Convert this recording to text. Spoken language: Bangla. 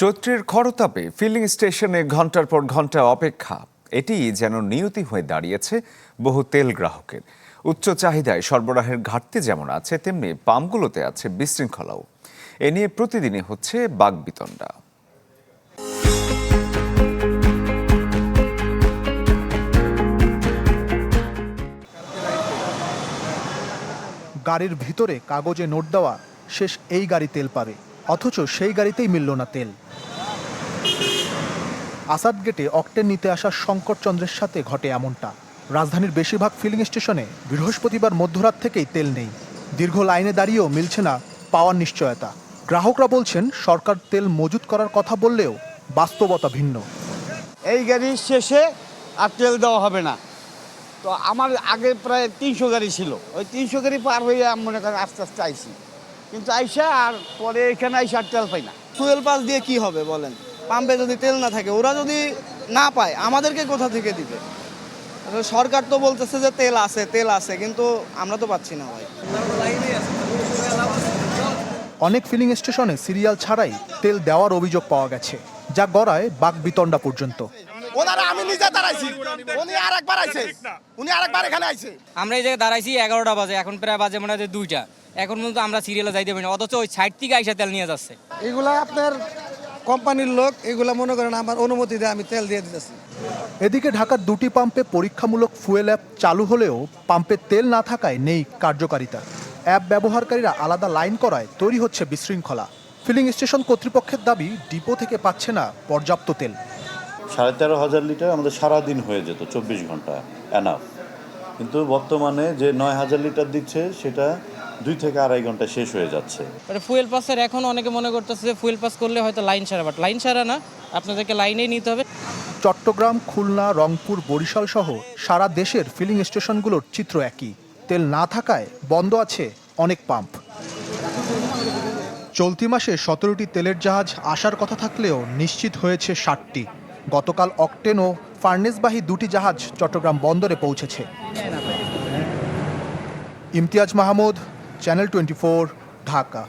চৈত্রের খরতাপে ফিলিং স্টেশনে ঘন্টার পর ঘন্টা অপেক্ষা, এটি যেন নিয়তি হয়ে দাঁড়িয়েছে বহু তেল গ্রাহকের। উচ্চ চাহিদায় সরবরাহের ঘাটতি যেমন আছে, তেমনি পাম্পগুলোতে আছে বিশৃঙ্খলাও। এ নিয়ে প্রতিদিনই হচ্ছে বাকবিতণ্ডা। গাড়ির ভিতরে কাগজে নোট দেওয়া, শেষ এই গাড়ি তেল পাবে, অথচ সেই গাড়িতেই মিলল না তেল। আসাদ গেটে অকটেন নিতে আসা শঙ্কর চন্দ্রের সাথে ঘটে এমনটা। রাজধানীর বেশিরভাগ ফিলিং স্টেশনে বৃহস্পতিবার মধ্যরাত থেকেই তেল নেই। দীর্ঘ লাইনে দাঁড়িয়েও মিলছে না পাওয়ার নিশ্চয়তা। গ্রাহকরা বলছেন, সরকার তেল মজুত করার কথা বললেও বাস্তবতা ভিন্ন। এই গাড়ির শেষে আর তেল দেওয়া হবে না। তো আমার আগে প্রায় 300 গাড়ি ছিল, ওই 300 গাড়ি পার হয়ে আমি মনে করেন আস্তে আস্তে আইসি, কিন্তু আইসা আর পরে এখানে আইসা আর তেল পাই না। ফুয়েল পাস দিয়ে কি হবে বলেন? পাম্পে যদি তেল না থাকে, ওরা যদি না পায় আমাদেরকে কোথা থেকে দিবে? সরকার তো বলতেছে যে তেল আছে, কিন্তু আমরা তো পাচ্ছি না ভাই। অনেক ফিলিং স্টেশনে সিরিয়াল ছাড়াই তেল দেওয়ার অভিযোগ পাওয়া গেছে, যা গড়ায় বাকবিতণ্ডা পর্যন্ত। আমি নিজে দাঁড়াইছি, উনি আরেকবার এখানে আইছে। আমরা এই জায়গায় দাঁড়াইছি 11টা বাজে, এখন প্রায় বাজে মনে হয় 2টা। এখন পর্যন্ত আমরা সিরিয়ালে যাইতে পারি না, অথচ ওই সাইড থেকে আইসা তেল নিয়ে যাচ্ছে। এগুলা আপনার কোম্পানির লোক, এগুলা মনে করেন আমার অনুমতি দিয়ে আমি তেল দিয়ে দিতেছি। এদিকে ঢাকার দুটি পাম্পে পরীক্ষামূলক ফুয়েল অ্যাপ চালু হলেও পাম্পে তেল না থাকায় নেই কার্যকারিতা। অ্যাপ ব্যবহারকারীরা আলাদা লাইন করায় তৈরি হচ্ছে বিশৃঙ্খলা। ফিলিং স্টেশন কর্তৃপক্ষের দাবি, ডিপো থেকে পাচ্ছে না পর্যাপ্ত তেল। 13,500 লিটার আমাদের সারাদিন হয়ে যেত, 24 ঘন্টা এনাফ। কিন্তু বর্তমানে যে 9,000 লিটার দিচ্ছে, সেটা 2 থেকে 2.5 ঘন্টা শেষ হয়ে যাচ্ছে। ফুয়েল পাসের এখন অনেকে মনে করতেছে যে ফুয়েল পাস করলে হয়তো লাইন সারা, বাট লাইন সারা না, আপনাদেরকে লাইনেই নিতে হবে। চট্টগ্রাম, খুলনা, রংপুর, বরিশাল সহ সারা দেশের ফিলিং স্টেশনগুলোর চিত্র একই। তেল না থাকায় বন্ধ আছে অনেক পাম্প। চলতি মাসে 17টি তেলের জাহাজ আসার কথা থাকলেও নিশ্চিত হয়েছে 60টি। গতকাল অকটেন ও ফার্নেসবাহী 2টি জাহাজ চট্টগ্রাম বন্দরে পৌঁছেছে। ইমতিয়াজ মাহমুদ, চ্যানেল 24, ঢাকা।